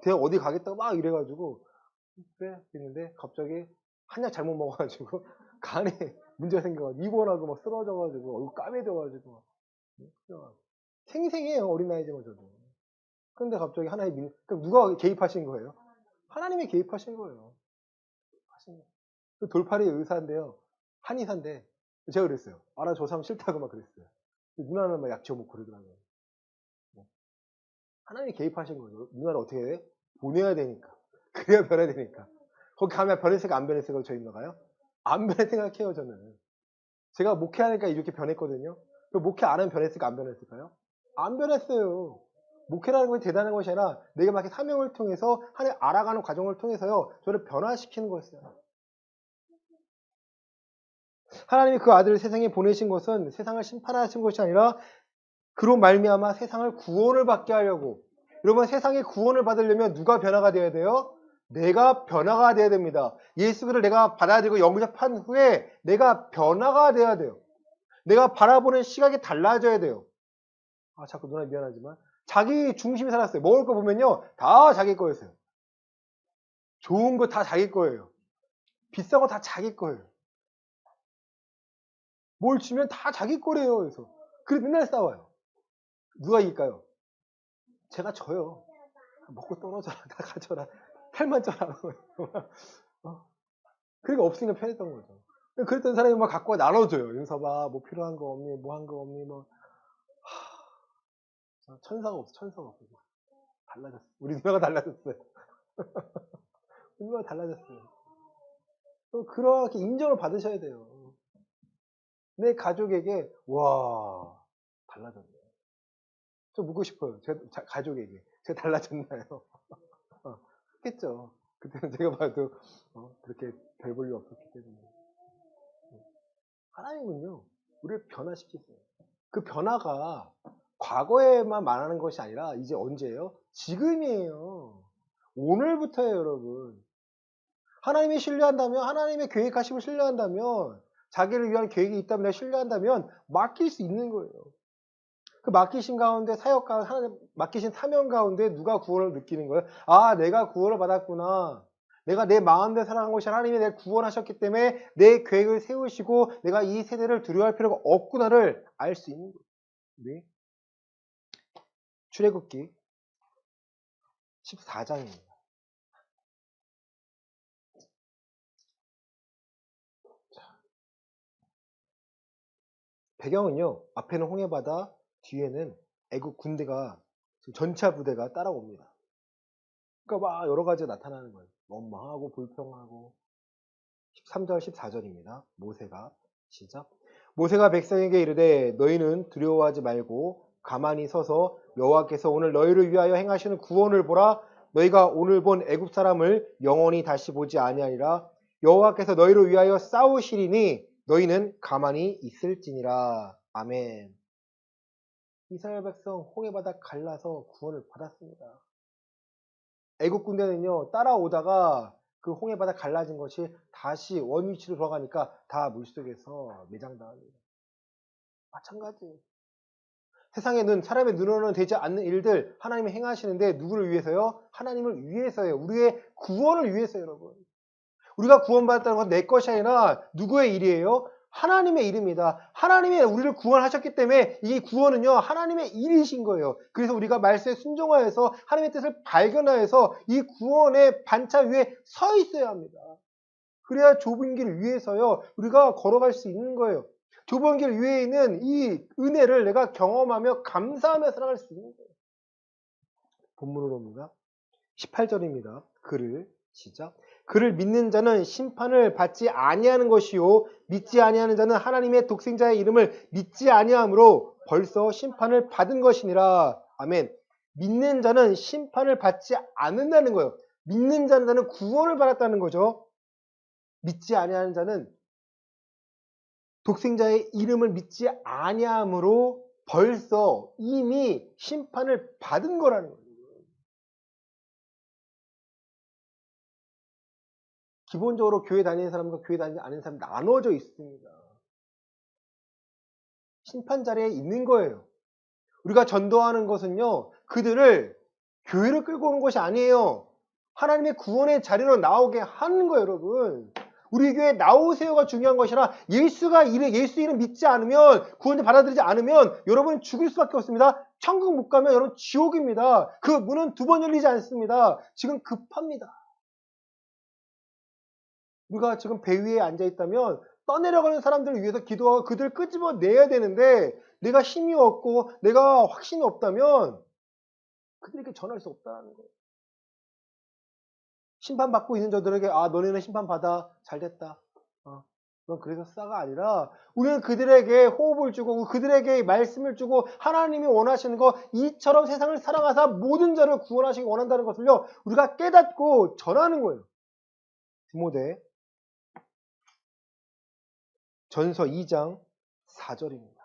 대학 어디 가겠다고 막 이래가지고 그래 했는데 갑자기 한약 잘못 먹어가지고 간에 문제가 생겨가지고 입원하고 막 쓰러져가지고 얼굴 까매져가지고 생생해요. 어린 나이지만 저도. 근데 갑자기 하나님 그럼 누가 개입하신 거예요? 하나님이 개입하신 거예요. 그 돌팔이 의사인데요. 한의사인데 제가 그랬어요. 나 저 사람 싫다고 막 그랬어요. 누나는 막 약 지어먹고 그러더라고요. 하나님이 개입하신 거죠. 누나를 어떻게 해? 보내야 되니까. 그래야 변해야 되니까. 거기 가면 변했을까 안 변했을까 저희 누나가요? 안 변할 생각해요 저는. 제가 목회하니까 이렇게 변했거든요. 목회 안 하면 변했을까 안 변했을까요? 안 변했어요. 목회라는 건 대단한 것이 아니라 내가 막 사명을 통해서 하나님 알아가는 과정을 통해서요. 저를 변화시키는 거였어요. 하나님이 그 아들을 세상에 보내신 것은 세상을 심판하신 것이 아니라 그로 말미암아 세상을 구원을 받게 하려고. 여러분 세상의 구원을 받으려면 누가 변화가 되어야 돼요? 내가 변화가 되어야 됩니다. 예수 그리스도를 내가 받아들이고 영접한 후에 내가 변화가 되어야 돼요. 내가 바라보는 시각이 달라져야 돼요. 자꾸 누나 미안하지만 자기 중심이 살았어요. 먹을 거 보면요 다 자기 거였어요. 좋은 거 다 자기 거예요. 비싼 거 다 자기 거예요. 뭘 주면 다 자기 거래요. 그래서 맨날 싸워요. 누가 이길까요? 제가 져요. 먹고 떨어져라. 다 가져라. 팔만 쪄라. 그러니까 없으니까 편했던 거죠. 그랬던 사람이 막 갖고 나눠줘요. 윤서봐, 뭐 필요한 거 없니? 뭐 한 거 없니? 천사가 없어. 달라졌어. 우리 누나가 달라졌어요. 우리 누나가 달라졌어요. 그렇게 인정을 받으셔야 돼요. 내 가족에게, 와, 달라졌네. 좀 묻고 싶어요. 가족에게. 제가 달라졌나요? 했겠죠. 그때는 제가 봐도 그렇게 별 볼 일 없었기 때문에. 하나님은요, 우리를 변화시키세요. 그 변화가 과거에만 말하는 것이 아니라 이제 언제예요? 지금이에요. 오늘부터예요, 여러분. 하나님이 신뢰한다면, 하나님의 계획하심을 신뢰한다면, 자기를 위한 계획이 있다면 내가 신뢰한다면 맡길 수 있는 거예요. 그 맡기신 가운데 하나님 맡기신 사명 가운데 누가 구원을 느끼는 거예요? 내가 구원을 받았구나. 내가 내 마음대로 살아간 것이 하나님이 내가 구원하셨기 때문에 내 계획을 세우시고 내가 이 세대를 두려워할 필요가 없구나를 알 수 있는 거예요. 네. 출애굽기 14장입니다. 배경은요. 앞에는 홍해바다, 뒤에는 애국 군대가 전차 부대가 따라옵니다. 그러니까 막 여러 가지가 나타나는 거예요. 원망하고 불평하고 13절 14절입니다. 모세가 시작. 모세가 백성에게 이르되 너희는 두려워하지 말고 가만히 서서 여호와께서 오늘 너희를 위하여 행하시는 구원을 보라. 너희가 오늘 본 애굽 사람을 영원히 다시 보지 아니하리라. 여호와께서 너희를 위하여 싸우시리니 너희는 가만히 있을지니라. 아멘. 이스라엘 백성 홍해바다 갈라서 구원을 받았습니다. 애국 군대는요 따라오다가 그 홍해바다 갈라진 것이 다시 원위치로 돌아가니까 다 물속에서 매장당합니다. 마찬가지. 세상의 눈, 사람의 눈으로는 되지 않는 일들 하나님이 행하시는데 누구를 위해서요? 하나님을 위해서요. 우리의 구원을 위해서요, 여러분. 우리가 구원받았다는 건 내 것이 아니라 누구의 일이에요? 하나님의 일입니다. 하나님이 우리를 구원하셨기 때문에 이 구원은요 하나님의 일이신 거예요. 그래서 우리가 말씀에 순종하여서 하나님의 뜻을 발견하여서 이 구원의 반차 위에 서 있어야 합니다. 그래야 좁은 길 위에서요 우리가 걸어갈 수 있는 거예요. 좁은 길 위에 있는 이 은혜를 내가 경험하며 감사하며 살아갈 수 있는 거예요. 본문으로 옵니다. 18절입니다. 그를 시작. 그를 믿는 자는 심판을 받지 아니하는 것이요 믿지 아니하는 자는 하나님의 독생자의 이름을 믿지 아니하므로 벌써 심판을 받은 것이니라. 아멘. 믿는 자는 심판을 받지 않는다는 거예요. 믿는 자는 구원을 받았다는 거죠. 믿지 아니하는 자는 독생자의 이름을 믿지 아니함으로 벌써 이미 심판을 받은 거라는 거예요. 기본적으로 교회 다니는 사람과 교회 다니지 않는 사람이 나눠져 있습니다. 심판 자리에 있는 거예요. 우리가 전도하는 것은요, 그들을 교회를 끌고 오는 것이 아니에요. 하나님의 구원의 자리로 나오게 하는 거예요, 여러분. 우리 교회에 나오세요가 중요한 것이라 예수 이름 믿지 않으면, 구원을 받아들이지 않으면 여러분은 죽을 수밖에 없습니다. 천국 못 가면 여러분 지옥입니다. 그 문은 두 번 열리지 않습니다. 지금 급합니다. 우리가 지금 배 위에 앉아 있다면 떠내려가는 사람들을 위해서 기도하고 그들을 끄집어내야 되는데 내가 힘이 없고 내가 확신이 없다면 그들에게 전할 수 없다는 거예요. 심판받고 있는 저들에게 너네는 심판받아. 잘됐다. 넌 그래서 싸가 아니라 우리는 그들에게 호흡을 주고 그들에게 말씀을 주고 하나님이 원하시는 거 이처럼 세상을 사랑하사 모든 자를 구원하시기 원한다는 것을요. 우리가 깨닫고 전하는 거예요. 디모데 전서 2장 4절입니다.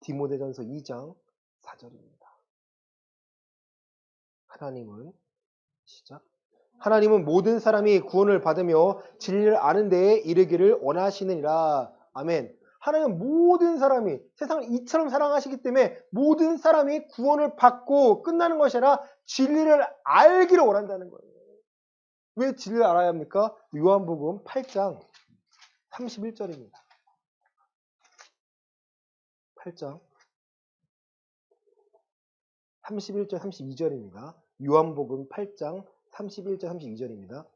디모데전서 2장 4절입니다. 하나님은 모든 사람이 구원을 받으며 진리를 아는 데에 이르기를 원하시느니라. 아멘. 하나님은 모든 사람이 세상을 이처럼 사랑하시기 때문에 모든 사람이 구원을 받고 끝나는 것이 아니라 진리를 알기를 원한다는 거예요. 왜 진리를 알아야 합니까? 요한복음 8장 31절입니다. 8장 31절 32절입니다. 요한복음 8장 31절 32절입니다.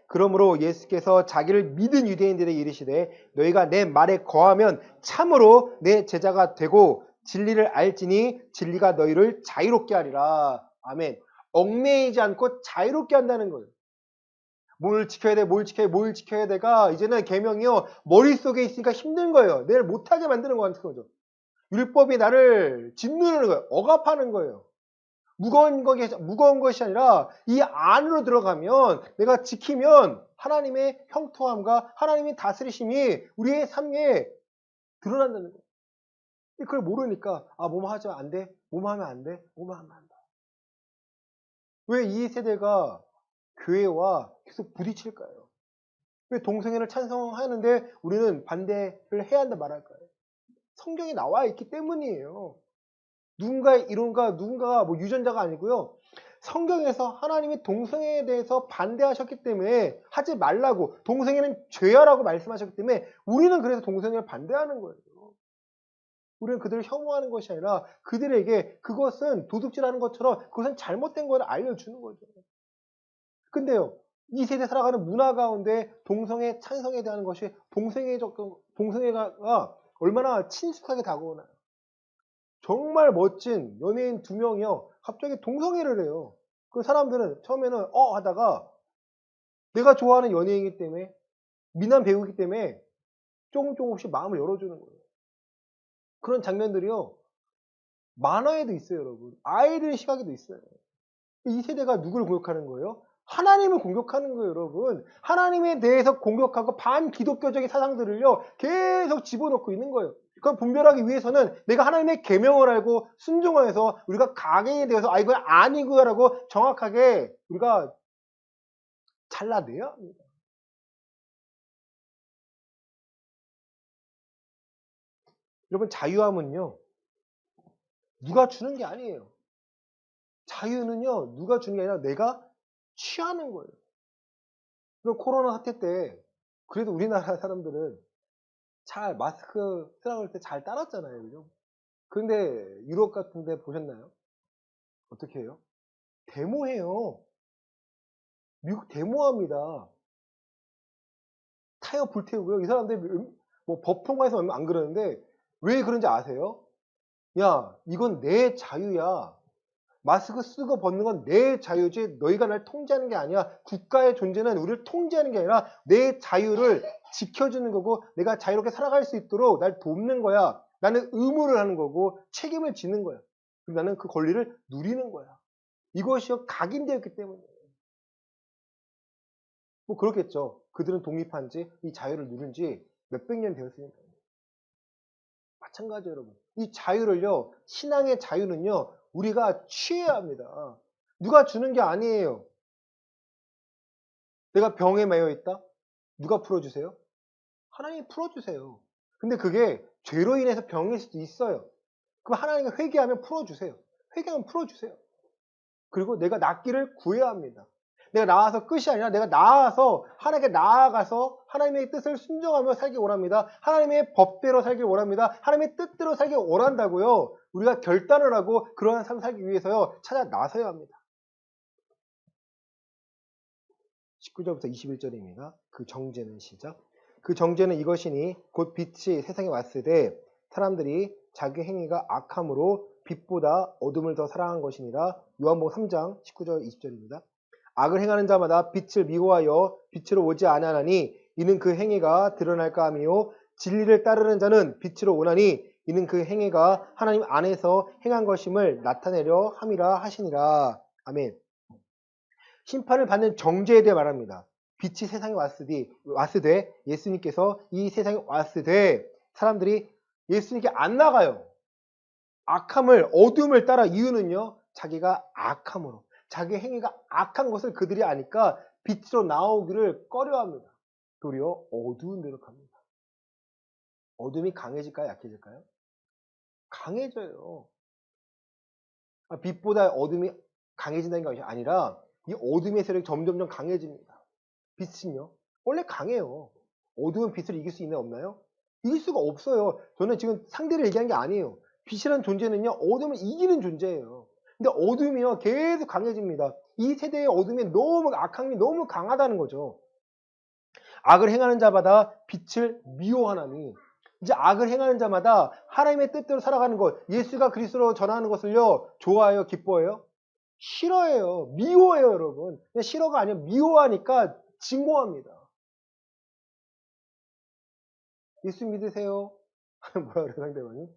그러므로 예수께서 자기를 믿은 유대인들에게 이르시되 너희가 내 말에 거하면 참으로 내 제자가 되고 진리를 알지니 진리가 너희를 자유롭게 하리라. 아멘. 얽매이지 않고 자유롭게 한다는 거예요. 뭘 지켜야 돼, 뭘 지켜야 돼가 이제는 계명이요 머릿속에 있으니까 힘든 거예요. 내일 못하게 만드는 거 같은 거죠. 율법이 나를 짓누르는 거예요. 억압하는 거예요. 무거운 것이 아니라 이 안으로 들어가면 내가 지키면 하나님의 형통함과 하나님의 다스리심이 우리의 삶에 드러난다는 거예요. 그걸 모르니까 뭐뭐 하면 안 돼, 뭐뭐 하면 안 돼, 뭐뭐 하면 안 돼. 왜 이 세대가 교회와 계속 부딪힐까요? 왜 동성애를 찬성하는데 우리는 반대를 해야 한다 말할까요? 성경에 나와 있기 때문이에요. 누군가의 이론가 누군가가 유전자가 아니고요. 성경에서 하나님이 동성애에 대해서 반대하셨기 때문에 하지 말라고 동성애는 죄야라고 말씀하셨기 때문에 우리는 그래서 동성애를 반대하는 거예요. 우리는 그들을 혐오하는 것이 아니라 그들에게 그것은 도둑질하는 것처럼 그것은 잘못된 걸 알려주는 거죠. 근데요. 이 세대 살아가는 문화 가운데 동성애 찬성에 대한 것이 동성애가 얼마나 친숙하게 다가오나요? 정말 멋진 연예인 2명이요. 갑자기 동성애를 해요. 그 사람들은 처음에는 하다가 내가 좋아하는 연예인이기 때문에 미남 배우이기 때문에 조금씩 마음을 열어주는 거예요. 그런 장면들이요. 만화에도 있어요, 여러분. 아이들 시각에도 있어요. 이 세대가 누구를 공격하는 거예요? 하나님을 공격하는 거예요, 여러분. 하나님에 대해서 공격하고 반기독교적인 사상들을요, 계속 집어넣고 있는 거예요. 그걸 분별하기 위해서는 내가 하나님의 계명을 알고 순종해서 우리가 강행에 대해서 이건 아니고요라고 정확하게 우리가 잘라내야 합니다. 여러분, 자유함은요, 누가 주는 게 아니에요. 자유는요, 누가 주는 게 아니라 내가 취하는 거예요. 그럼 코로나 사태 때 그래도 우리나라 사람들은 잘 마스크 쓰라고 할 때 잘 따랐잖아요. 그죠? 근데 유럽 같은 데 보셨나요? 어떻게 해요? 데모해요. 미국 데모합니다. 타이어 불태우고요. 이 사람들 법 통과해서 안 그러는데 왜 그런지 아세요? 야, 이건 내 자유야. 마스크 쓰고 벗는 건 내 자유지 너희가 날 통제하는 게 아니야. 국가의 존재는 우리를 통제하는 게 아니라 내 자유를 지켜주는 거고 내가 자유롭게 살아갈 수 있도록 날 돕는 거야. 나는 의무를 하는 거고 책임을 지는 거야. 그리고 나는 그 권리를 누리는 거야. 이것이 각인되었기 때문이에요. 뭐 그렇겠죠. 그들은 독립한 지, 이 자유를 누린 지 몇백 년 되었으니까. 마찬가지예요, 여러분. 이 자유를요, 신앙의 자유는요, 우리가 취해야 합니다. 누가 주는 게 아니에요. 내가 병에 매여 있다? 누가 풀어주세요? 하나님이 풀어주세요. 근데 그게 죄로 인해서 병일 수도 있어요. 그럼 하나님이 회개하면 풀어주세요. 회개하면 풀어주세요. 그리고 내가 낫기를 구해야 합니다. 내가 나아서 끝이 아니라 내가 나아서 하나님께 나아가서 하나님의 뜻을 순종하며 살기 원합니다. 하나님의 법대로 살기 원합니다. 하나님의 뜻대로 살기 원한다고요. 우리가 결단을 하고 그러한 삶 살기 위해서요. 찾아 나서야 합니다. 19절부터 21절입니다. 그 정죄는 시작. 그 정죄는 이것이니 곧 빛이 세상에 왔을 때 사람들이 자기 행위가 악함으로 빛보다 어둠을 더 사랑한 것이니라. 요한복음 3장 19절 20절입니다. 악을 행하는 자마다 빛을 미워하여 빛으로 오지 아니하나니 이는 그 행위가 드러날까 함이요 진리를 따르는 자는 빛으로 오나니 이는 그 행위가 하나님 안에서 행한 것임을 나타내려 함이라 하시니라. 아멘. 심판을 받는 정죄에 대해 말합니다. 빛이 세상에 왔을 때 예수님께서 이 세상에 왔을 때 사람들이 예수님께 안 나가요. 악함을 어둠을 따라 이유는요. 자기가 악함으로 자기 행위가 악한 것을 그들이 아니까 빛으로 나오기를 꺼려합니다. 도리어 어두운 데로 갑니다. 어둠이 강해질까요? 약해질까요? 강해져요. 빛보다 어둠이 강해진다는 것이 아니라 이 어둠의 세력이 점점점 강해집니다. 빛은요. 원래 강해요. 어두운 빛을 이길 수 있나요? 없나요? 이길 수가 없어요. 저는 지금 상대를 얘기한 게 아니에요. 빛이라는 존재는요. 어둠을 이기는 존재예요. 근데 어둠이요. 계속 강해집니다. 이 세대의 어둠이 너무 악함이 너무 강하다는 거죠. 악을 행하는 자마다 빛을 미워하나니 이제 악을 행하는 자마다 하나님의 뜻대로 살아가는 것, 예수가 그리스도로 전하는 것을요. 좋아해요? 기뻐해요? 싫어해요. 미워해요, 여러분. 근데 싫어가 아니라 미워하니까 진공합니다. 예수 믿으세요? 뭐라 그래, 상대방이?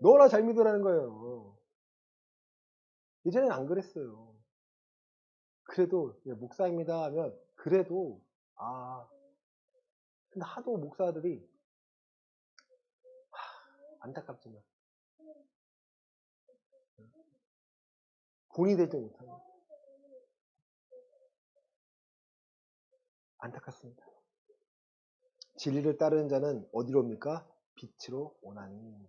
너나 잘 믿으라는 거예요. 예전엔 안 그랬어요. 그래도, 목사입니다 하면, 그래도, 근데 하도 목사들이, 안타깝지만, 본이 되지 못합니다. 안타깝습니다. 진리를 따르는 자는 어디로 옵니까? 빛으로 오나니.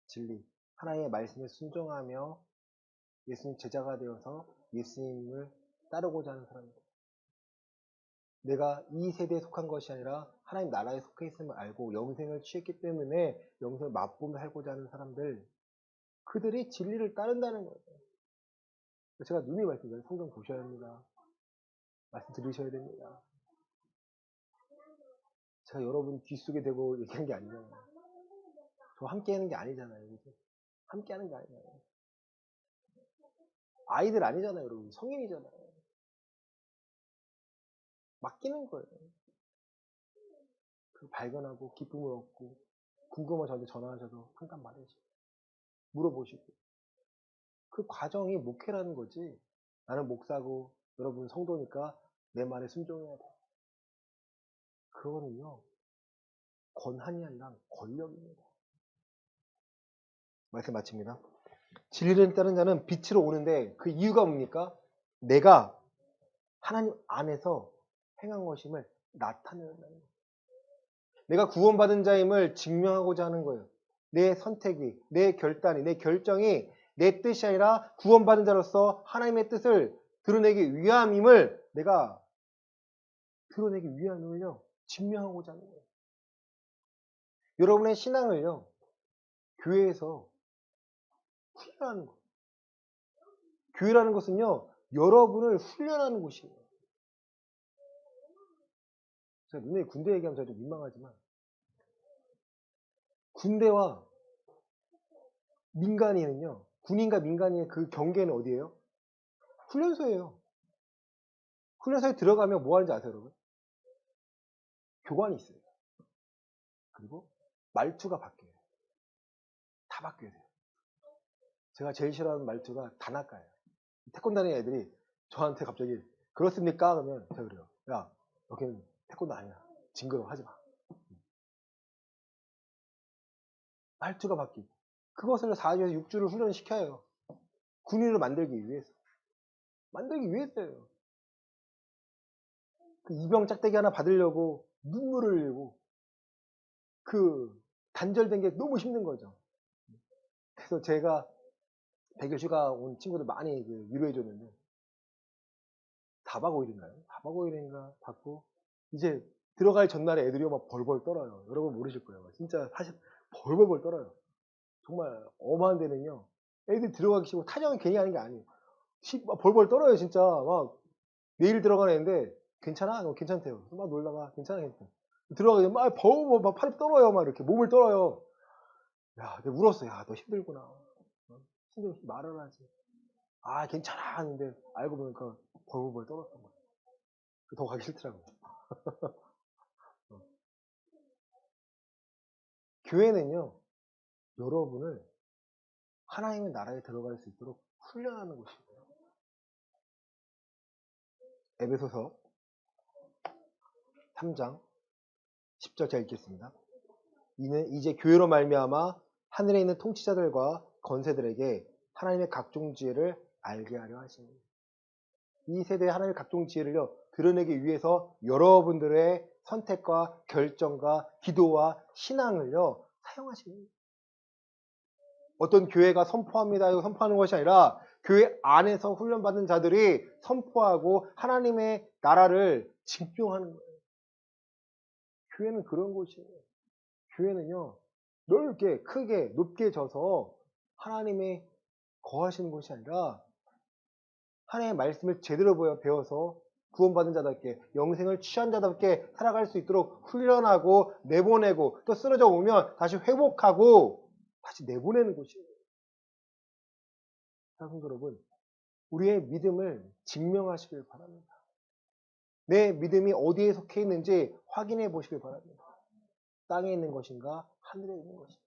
진리. 하나님의 말씀에 순종하며 예수님 제자가 되어서 예수님을 따르고자 하는 사람입니다. 내가 이 세대에 속한 것이 아니라 하나님 나라에 속해 있음을 알고 영생을 취했기 때문에 영생을 맛보며 살고자 하는 사람들, 그들이 진리를 따른다는 거예요. 제가 누누이 말씀드려요. 성경 보셔야 합니다. 말씀 들으셔야 됩니다. 제가 여러분 뒷속에 대고 얘기한 게 아니잖아요. 저 함께 하는 게 아니잖아요. 그죠? 함께 하는 게 아니잖아요. 아이들 아니잖아요, 여러분. 성인이잖아요. 맡기는 거예요. 그 발견하고 기쁨을 얻고 궁금하면 저한테 전화하셔서 한단 말이죠. 물어보시고. 그 과정이 목회라는 거지. 나는 목사고 여러분 성도니까 내 말에 순종해야 돼. 그거는요. 권한이 아니라 권력입니다. 말씀 마칩니다. 진리를 따른 자는 빛으로 오는데 그 이유가 뭡니까? 내가 하나님 안에서 행한 것임을 나타내는 거예요. 내가 구원받은 자임을 증명하고자 하는 거예요. 내 선택이, 내 결단이, 내 결정이 내 뜻이 아니라 구원받은 자로서 하나님의 뜻을 드러내기 위함임을 내가 드러내기 위함을요 증명하고자 하는 거예요. 여러분의 신앙을요 교회에서 훈련하는 거예요. 교회라는 것은요 여러분을 훈련하는 곳이에요. 제가 눈에 군대 얘기하면 제가 좀 민망하지만 군대와 민간인은요 군인과 민간인의 그 경계는 어디예요? 훈련소예요. 훈련소에 들어가면 뭐 하는지 아세요, 여러분? 교관이 있어요. 그리고 말투가 바뀌어요. 다 바뀌어야 돼요. 제가 제일 싫어하는 말투가 다나카예요. 태권도 하는 애들이 저한테 갑자기 그렇습니까? 그러면 제가 그래요. 야, 여기는 태권도 아니야. 징그러워 하지 마. 말투가 바뀌고. 그것을 4주에서 6주를 훈련시켜요. 군인으로 만들기 위해서. 만들기 위해서요. 그 이병 짝대기 하나 받으려고 눈물을 흘리고 그 단절된 게 너무 힘든 거죠. 그래서 제가 100일 휴가 온 친구들 많이 위로해 줬는데 4박 5일인가요? 4박 5일인가 받고 이제 들어갈 전날에 애들이 막 벌벌 떨어요. 여러분 모르실 거예요. 진짜 사실 벌벌 떨어요. 정말 엄한 데는요. 애들 들어가기 싫고 타령은 괜히 하는 게 아니에요. 막 벌벌 떨어요 진짜. 막 내일 들어가는 애인데 괜찮아? 괜찮대요. 막 놀다가 괜찮아? 괜찮아. 들어가기 막 막 팔이 떨어요. 막 이렇게 몸을 떨어요. 야, 내가 울었어. 야, 너 힘들구나. 힘들어 말을 하지. 아, 괜찮아 하는데 알고 보니까 벌벌 떨었던 거예요. 더 가기 싫더라고요. 교회는요, 여러분을 하나님의 나라에 들어갈 수 있도록 훈련하는 곳이에요. 에베소서 3장 10절 제가 읽겠습니다. 이는 이제 교회로 말미암아 하늘에 있는 통치자들과 권세들에게 하나님의 각종 지혜를 알게 하려 하십니다. 이 세대의 하나님의 각종 지혜를요 드러내기 위해서 여러분들의 선택과 결정과 기도와 신앙을요 사용하십니다. 어떤 교회가 선포합니다 이거 선포하는 것이 아니라 교회 안에서 훈련받은 자들이 선포하고 하나님의 나라를 증명하는 거예요. 교회는 그런 곳이에요. 교회는요 넓게 크게 높게 져서 하나님의 거하시는 곳이 아니라 하나님의 말씀을 제대로 배워서 구원받은 자답게 영생을 취한 자답게 살아갈 수 있도록 훈련하고 내보내고 또 쓰러져 오면 다시 회복하고 다시 내보내는 곳이에요. 성도 여러분, 우리의 믿음을 증명하시길 바랍니다. 내 믿음이 어디에 속해 있는지 확인해 보시길 바랍니다. 땅에 있는 것인가 하늘에 있는 것인가.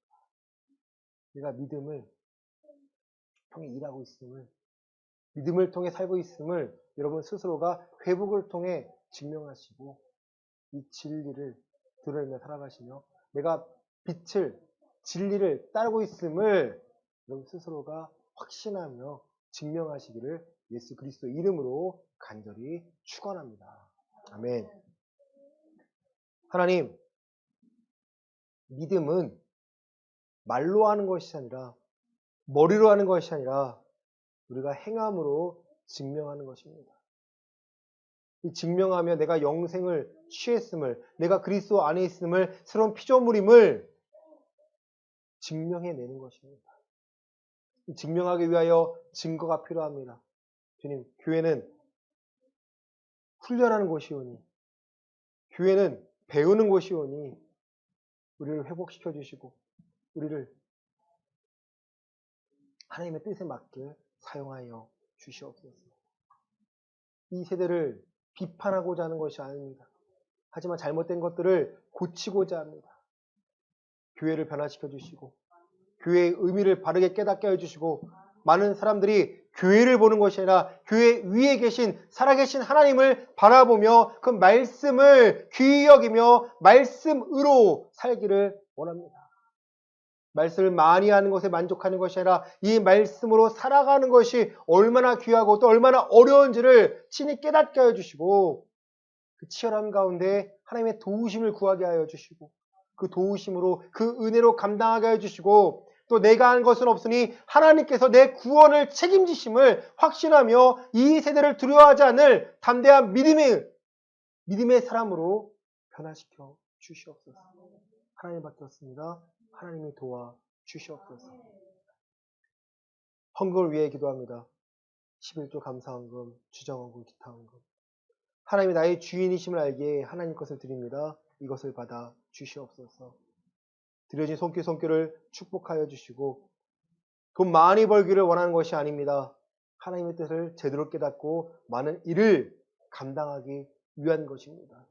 내가 믿음을 통해 일하고 있음을 믿음을 통해 살고 있음을 여러분 스스로가 회복을 통해 증명하시고 이 진리를 드러내며 살아가시며 내가 빛을 진리를 따르고 있음을 여러분 스스로가 확신하며 증명하시기를 예수 그리스도 이름으로 간절히 축원합니다. 아멘. 하나님, 믿음은 말로 하는 것이 아니라 머리로 하는 것이 아니라 우리가 행함으로 증명하는 것입니다. 이 증명하며 내가 영생을 취했음을, 내가 그리스도 안에 있음을, 새로운 피조물임을 증명해내는 것입니다. 증명하기 위하여 증거가 필요합니다. 주님, 교회는 훈련하는 곳이오니, 교회는 배우는 곳이오니, 우리를 회복시켜 주시고, 우리를 하나님의 뜻에 맞게 사용하여 주시옵소서. 이 세대를 비판하고자 하는 것이 아닙니다. 하지만 잘못된 것들을 고치고자 합니다. 교회를 변화시켜 주시고 교회의 의미를 바르게 깨닫게 해주시고 많은 사람들이 교회를 보는 것이 아니라 교회 위에 계신 살아계신 하나님을 바라보며 그 말씀을 귀히 여기며 말씀으로 살기를 원합니다. 말씀을 많이 하는 것에 만족하는 것이 아니라 이 말씀으로 살아가는 것이 얼마나 귀하고 또 얼마나 어려운지를 친히 깨닫게 하여 주시고 그 치열함 가운데 하나님의 도우심을 구하게 하여 주시고 그 도우심으로 그 은혜로 감당하게 하여 주시고 또 내가 한 것은 없으니 하나님께서 내 구원을 책임지심을 확신하며 이 세대를 두려워하지 않을 담대한 믿음의 사람으로 변화시켜 주시옵소서. 하나님 받겠습니다. 하나님이 도와 주시옵소서. 헌금을 위해 기도합니다. 11조 감사헌금, 주정헌금, 기타헌금. 하나님이 나의 주인이심을 알기에 하나님 것을 드립니다. 이것을 받아 주시옵소서. 드려진 손길을 축복하여 주시고 돈 많이 벌기를 원하는 것이 아닙니다. 하나님의 뜻을 제대로 깨닫고 많은 일을 감당하기 위한 것입니다.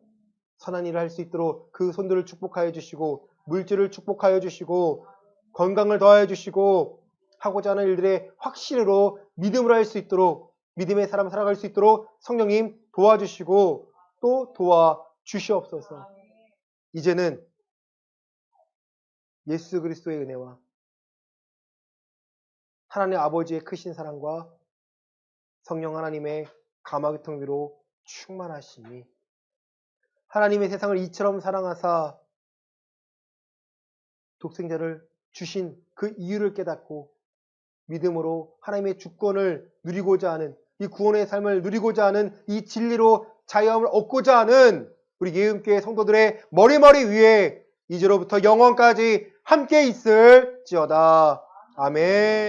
선한 일을 할 수 있도록 그 손들을 축복하여 주시고 물질을 축복하여 주시고 건강을 더하여 주시고 하고자 하는 일들의 확신으로 믿음으로 할 수 있도록 믿음의 사람 살아갈 수 있도록 성령님 도와주시고 또 도와주시옵소서. 이제는 예수 그리스도의 은혜와 하나님 아버지의 크신 사랑과 성령 하나님의 감화교통비로 충만하심이 하나님의 세상을 이처럼 사랑하사 독생자를 주신 그 이유를 깨닫고 믿음으로 하나님의 주권을 누리고자 하는 이 구원의 삶을 누리고자 하는 이 진리로 자유함을 얻고자 하는 우리 예음교회 성도들의 머리머리 위에 이제로부터 영원까지 함께 있을지어다. 아멘.